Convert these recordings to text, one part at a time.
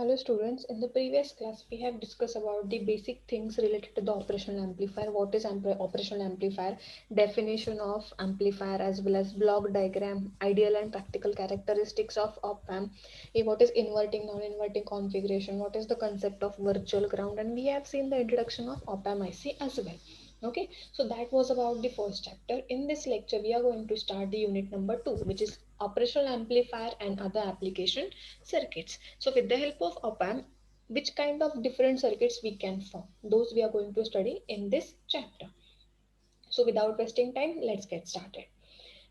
Hello students, in the previous class we have discussed about the basic things related to the operational amplifier. What is operational amplifier, definition of amplifier as well as block diagram, ideal and practical characteristics of op-amp, what is inverting, non-inverting configuration, what is the concept of virtual ground, and we have seen the introduction of op-amp IC as well. Okay, so that was about the first chapter. In this lecture we are going to start the unit number 2, which is operational amplifier and other application circuits. So with the help of op-amp, which kind of different circuits we can form, those we are going to study in this chapter. So without wasting time, let's get started.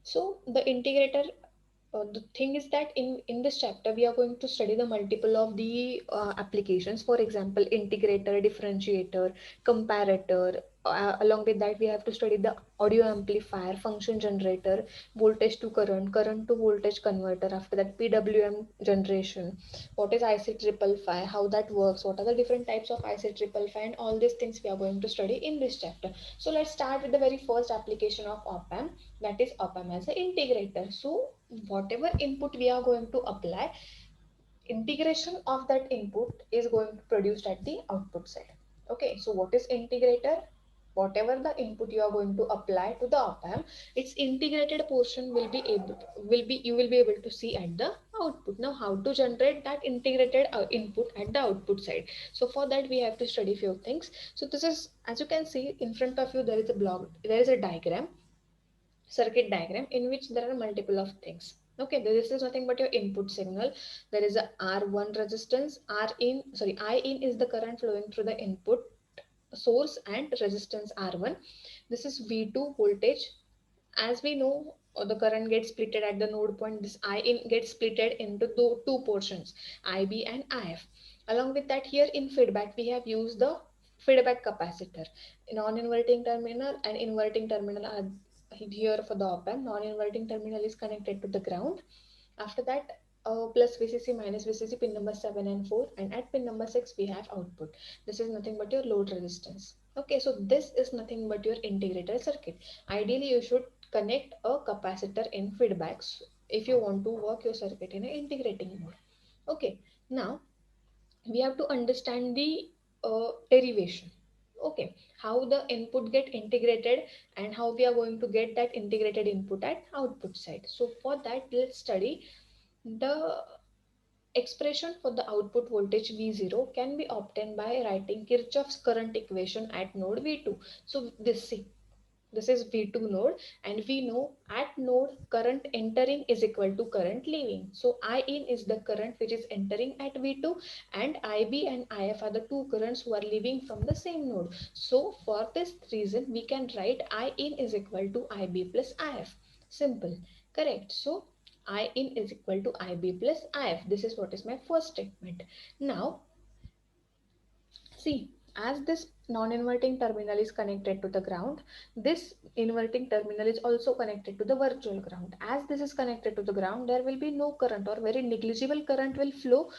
So the integrator, the thing is that in this chapter we are going to study the multiple of the applications. For example, integrator, differentiator, comparator. Along with that we have to study the audio amplifier, function generator, voltage to current, current to voltage converter. After that, PWM generation, what is IC 555, how that works, what are the different types of IC 555, and all these things we are going to study in this chapter. So let's start with the very first application of op-amp, that is op-amp as an integrator. So whatever input we are going to apply, integration of that input is going to produce at the output side. Okay, so what is integrator? Whatever the input you are going to apply to the op-amp, its integrated portion will be able will be you will be able to see at the output. Now how to generate that integrated input at the output side? So for that we have to study few things. So this is, as you can see in front of you, there is a block, there is a diagram, circuit diagram, in which there are multiple of things. Okay, this is nothing but your input signal. There is a R1 resistance, R in, sorry, I in is the current flowing through the input source and resistance R1. This is V2 voltage. As we know, the current gets splitted at the node point. This I in gets splitted into two portions, IB and IF. Along with that, here in feedback we have used the feedback capacitor. Non-inverting terminal and inverting terminal are here for the op-amp. Non-inverting terminal is connected to the ground. After that, plus VCC minus VCC, pin number 7 and 4, and at pin number 6 we have output. This is nothing but your load resistance. Okay, so this is nothing but your integrated circuit. Ideally you should connect a capacitor in feedbacks if you want to work your circuit in an integrating mode. Okay, now we have to understand the derivation. Okay, how the input get integrated and how we are going to get that integrated input at output side. So for that, let's study the expression for the output voltage V0 can be obtained by writing Kirchhoff's current equation at node V2. So this is V2 node, and we know at node current entering is equal to current leaving. So I in is the current which is entering at V2, and IB and IF are the two currents who are leaving from the same node. So for this reason we can write I in is equal to IB plus IF. Simple, correct? So I in is equal to IB plus IF. This is what is my first statement. Now see, as this non-inverting terminal is connected to the ground, this inverting terminal is also connected to the virtual ground. As this is connected to the ground, there will be no current or very negligible current will flow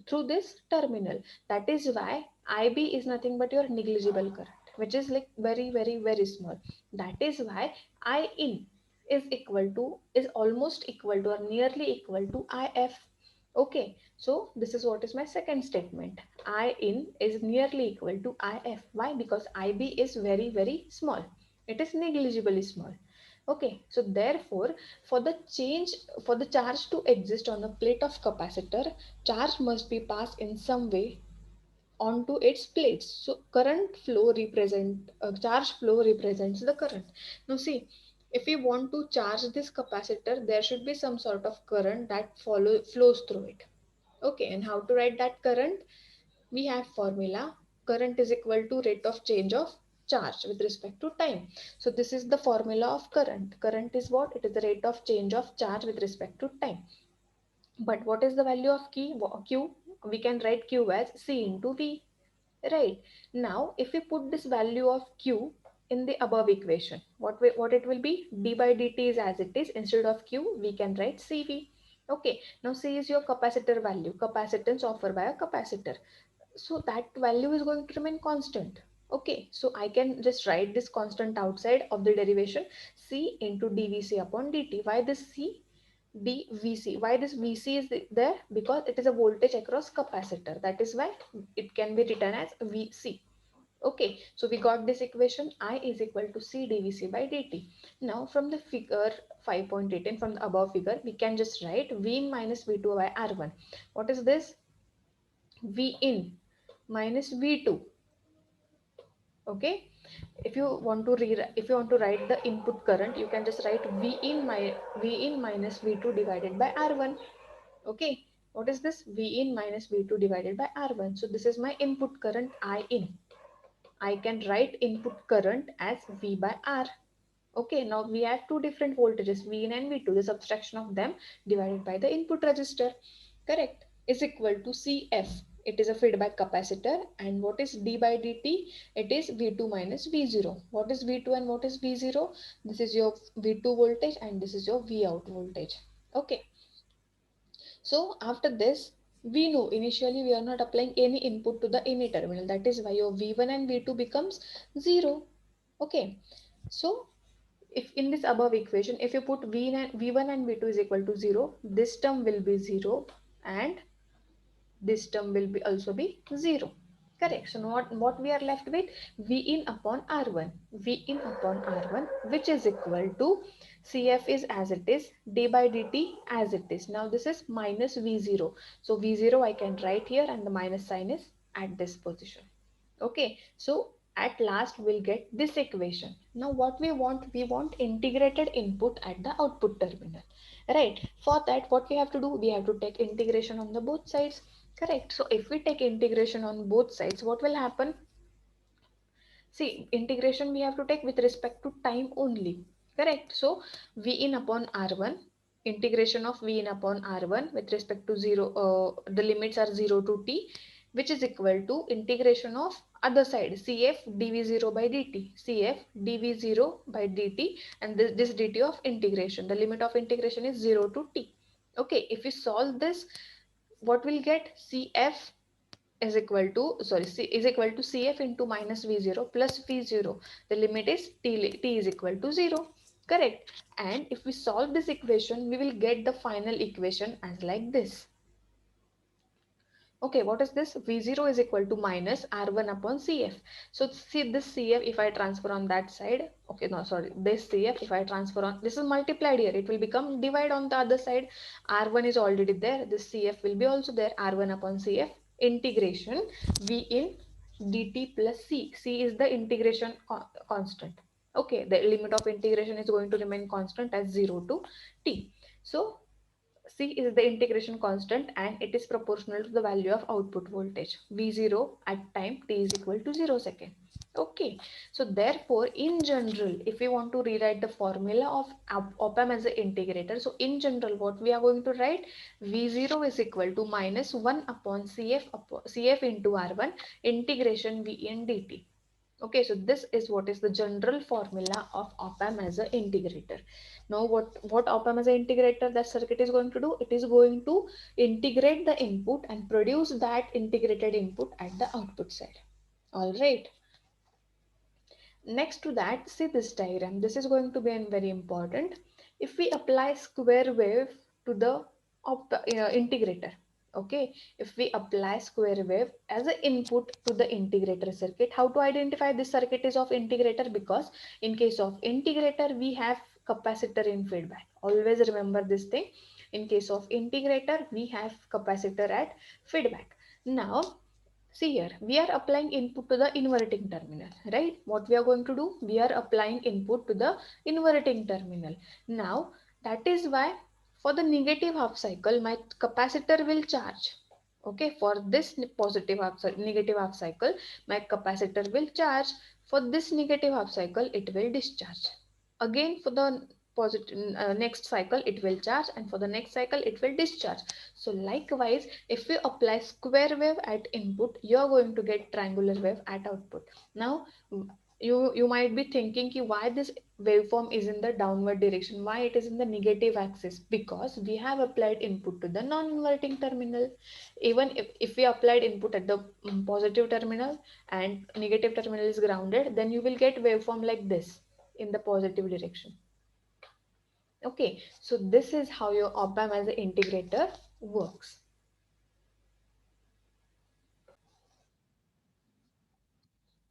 through this terminal. That is why IB is nothing but your negligible current, which is like very small. That is why I in is almost equal to or nearly equal to IF. Okay, so this is what is my second statement. I in is nearly equal to IF. Why? Because IB is very small. It is negligibly small. Okay, so therefore, for the change, for the charge to exist on a plate of capacitor, charge must be passed in some way onto its plates. So current flow represent charge flow represents the current. Now see, if we want to charge this capacitor, there should be some sort of current that flows through it. Okay, and how to write that current? We have formula, current is equal to rate of change of charge with respect to time. So this is the formula of current. Current is what? It is the rate of change of charge with respect to time. But what is the value of Q? We can write Q as C into V. Right. Now, if we put this value of Q in the above equation, what it will be? D by dt is as it is. Instead of Q, we can write CV. Okay. Now, C is your capacitor value, capacitance offered by a capacitor. So that value is going to remain constant. Okay. So I can just write this constant outside of the derivation, C into dVc upon dt. Why this C? dVc. Why this Vc is there? Because it is a voltage across capacitor. That is why it can be written as Vc. Okay, so we got this equation, I is equal to C dVc by dt. Now from the figure 5.18, from the above figure, we can just write V in minus V2 by R1. What is this? V in minus V2. Okay, if you want to write the input current, you can just write V in minus V2 divided by R1. Okay, what is this? V in minus V2 divided by R1. So this is my input current I in. I can write input current as V by R. Okay, now we have two different voltages, V in and V2. The subtraction of them divided by the input resistor, correct, is equal to CF. It is a feedback capacitor. And what is d by dt? It is V2 minus V0. What is V2 and what is V0? This is your V2 voltage and this is your V out voltage. Okay, so after this, we know initially we are not applying any input to the any terminal. That is why your V1 and V2 becomes 0. Okay, so if in this above equation, if you put V1 and V2 is equal to 0, this term will be 0 and this term will be also be 0. Correct. So what we are left with? V in upon R1. V in upon R1, which is equal to CF is as it is, d by dt as it is. Now this is minus V0. So V0 I can write here and the minus sign is at this position. Okay, so at last we'll get this equation. Now what we want integrated input at the output terminal, right? For that, what we have to do? We have to take integration on the both sides, correct? So if we take integration on both sides, what will happen? See, integration we have to take with respect to time only, correct? So V in upon R1, integration of V in upon R1 with respect to 0, the limits are 0 to t, which is equal to integration of other side, CF dV0 by dt, CF dV0 by dt, and this dt of integration, the limit of integration is 0 to t. Okay, if we solve this, what we'll get? CF is equal to, sorry, C is equal to CF into minus V0 plus V0. The limit is t is equal to 0. Correct. And if we solve this equation, we will get the final equation as like this. Okay, what is this? V0 is equal to minus R1 upon CF. So see this CF, if I transfer on that side, okay, no, sorry, this CF, if I transfer on, this is multiplied here, it will become divide on the other side. R1 is already there, this CF will be also there, R1 upon CF, integration V in dt plus C. C is the integration constant. Okay, the limit of integration is going to remain constant as 0 to t. So C is the integration constant and it is proportional to the value of output voltage V0 at time t is equal to 0 second. Okay, so therefore in general, if we want to rewrite the formula of op-amp as an integrator, so in general what we are going to write, V0 is equal to minus 1 upon CF into R1 integration V in dt. Okay, so this is what is the general formula of op-amp as an integrator. Now what op-amp as an integrator, that circuit is going to do? It is going to integrate the input and produce that integrated input at the output side. All right. Next to that, see this diagram. This is going to be very important. If we apply square wave to the integrator, okay, if we apply square wave as an input to the integrator circuit, how to identify this circuit is of integrator? Because in case of integrator, we have capacitor in feedback. Always remember this thing. In case of integrator, we have capacitor at feedback. Now, see here, we are applying input to the inverting terminal, right? What we are going to do? We are applying input to the inverting terminal. Now, that is why for the negative half cycle, my capacitor will charge. Okay, for this negative half cycle, my capacitor will charge. For this negative half cycle, it will discharge. Again, for the positive next cycle, it will charge, and for the next cycle, it will discharge. So likewise, if we apply square wave at input, you are going to get triangular wave at output. Now, you might be thinking why this waveform is in the downward direction, why it is in the negative axis? Because we have applied input to the non-inverting terminal. Even if we applied input at the positive terminal and negative terminal is grounded, then you will get waveform like this in the positive direction. Okay, so this is how your op-amp as an integrator works.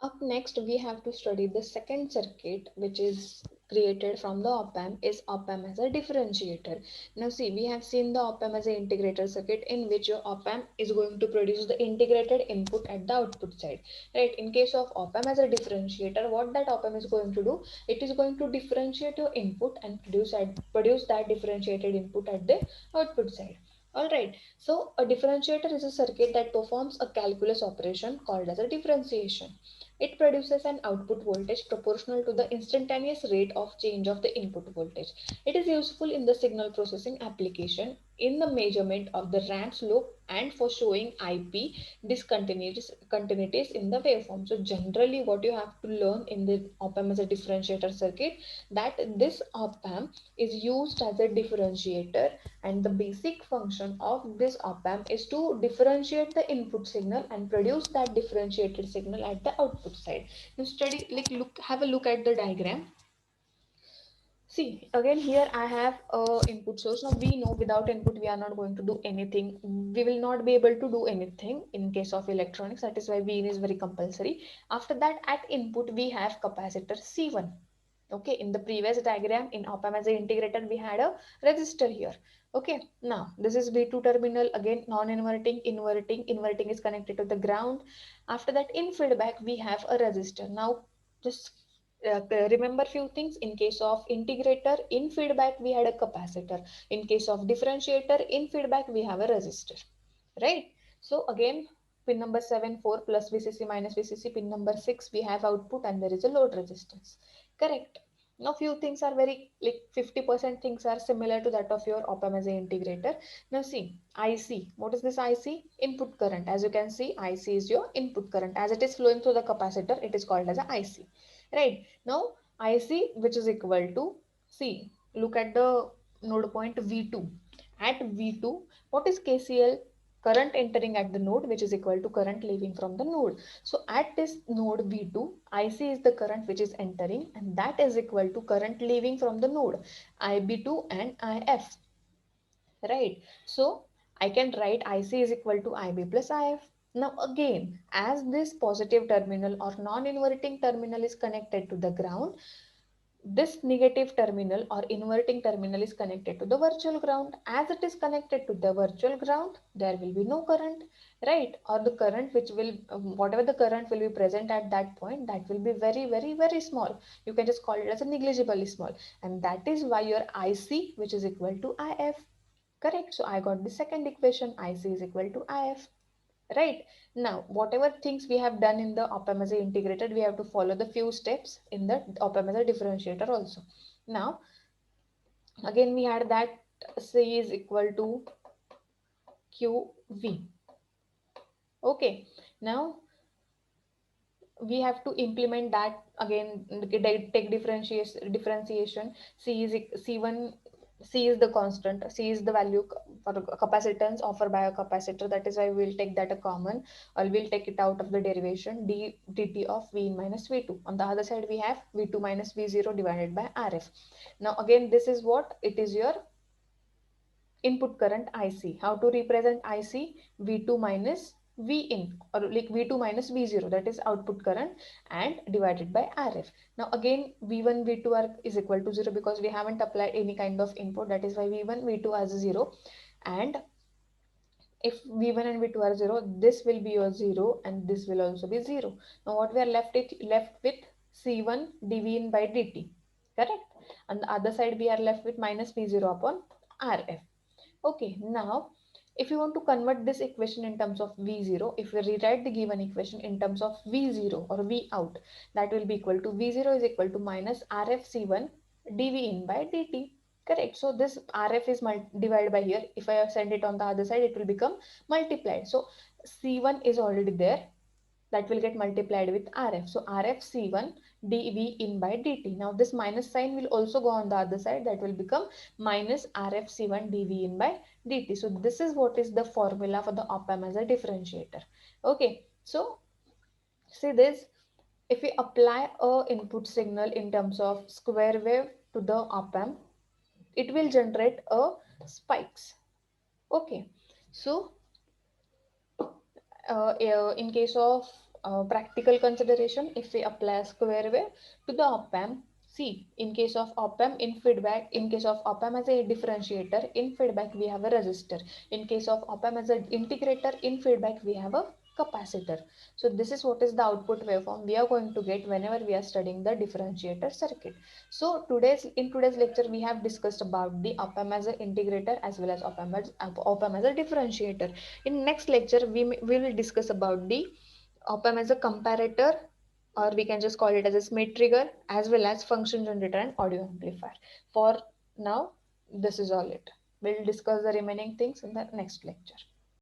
Up next, we have to study the second circuit, which is created from the op-amp, is op-amp as a differentiator. Now see, we have seen the op-amp as an integrator circuit in which your op-amp is going to produce the integrated input at the output side, right? In case of op-amp as a differentiator, what that op-amp is going to do, it is going to differentiate your input and produce that differentiated input at the output side. Alright, so a differentiator is a circuit that performs a calculus operation called as a differentiation. It produces an output voltage proportional to the instantaneous rate of change of the input voltage. It is useful in the signal processing application, in the measurement of the ramp slope, and for showing IP discontinuities in the waveform. So generally what you have to learn in the op-amp as a differentiator circuit, that this op-amp is used as a differentiator, and the basic function of this op-amp is to differentiate the input signal and produce that differentiated signal at the output side. Now study, like, have a look at the diagram. See, again here I have a input source. Now we know without input we are not going to do anything. We will not be able to do anything in case of electronics. That is why V is very compulsory. After that, at input we have capacitor C1. Okay, in the previous diagram in op-amp as an integrator we had a resistor here. Okay, now this is V2 terminal, again non-inverting, inverting is connected to the ground. After that, in feedback we have a resistor. Now just remember few things. In case of integrator, in feedback we had a capacitor. In case of differentiator, in feedback we have a resistor, right? So again, pin number 7, 4 plus VCC minus VCC, pin number 6 we have output, and there is a load resistance. Correct. Now few things are very, like, 50% things are similar to that of your op-amp as an integrator. Now see, IC. What is this IC? Input current. As you can see, IC is your input current. As it is flowing through the capacitor, it is called as a IC. Right. Now IC, which is equal to, see, look at the node point V2. At V2, what is KCL? Current entering at the node, which is equal to current leaving from the node. So at this node V2, IC is the current which is entering, and that is equal to current leaving from the node, IB2 and IF. Right? So I can write IC is equal to IB plus IF. Now again, as this positive terminal or non-inverting terminal is connected to the ground, this negative terminal or inverting terminal is connected to the virtual ground. As it is connected to the virtual ground, there will be no current, right? Or the current which will, whatever the current will be present at that point, that will be very, very, very small. You can just call it as a negligibly small. And that is why your IC, which is equal to IF. Correct. So I got the second equation, IC is equal to IF. Right. Now, whatever things we have done in the op-amp as a integrated, we have to follow the few steps in the op-amp as a differentiator also. Now, again we had that C is equal to QV. Okay. Now, we have to implement that again, take differentiation. C1, C is the constant, C is the value for capacitance offered by a capacitor, that is why we will take that a common, or we'll take it out of the derivation, dt of V in minus V2. On the other side we have V2 minus V0 divided by RF. Now again, this is what it is, your input current IC. How to represent IC? V2 minus V in, or like V2 minus V0, that is output current, and divided by RF. Now again, V1, V2 is equal to 0 because we haven't applied any kind of input, that is why V1, V2 as 0. And if V1 and V2 are 0, this will be your 0 and this will also be 0. Now what we are left with C1 dV in by dt. Correct? On the other side we are left with minus V0 upon RF. Okay, now if you want to convert this equation in terms of V0, if we rewrite the given equation in terms of V0 or V out, that will be equal to V0 is equal to minus RFC1 dV in by dt. Correct. So this RF is divided by here. If I send it on the other side, it will become multiplied. So C1 is already there. That will get multiplied with RF. So RF C1 dV in by dt. Now this minus sign will also go on the other side. That will become minus RF C1 dV in by dt. So this is what is the formula for the op-amp as a differentiator. Okay. So see this. If we apply a input signal in terms of square wave to the op-amp, it will generate a spikes. Okay, so in case of practical consideration, if we apply square wave to the op-amp, see, in case of op-amp in feedback, in case of op-amp as a differentiator, in feedback we have a resistor. In case of op-amp as an integrator, in feedback we have a capacitor. So this is what is the output waveform we are going to get whenever we are studying the differentiator circuit. So in today's lecture we have discussed about the op-amp as an integrator as well as op-amp as a differentiator. In next lecture we will discuss about the op-amp as a comparator, or we can just call it as a Smith trigger, as well as function generator and audio amplifier. For now, this is all it. We'll discuss the remaining things in the next lecture.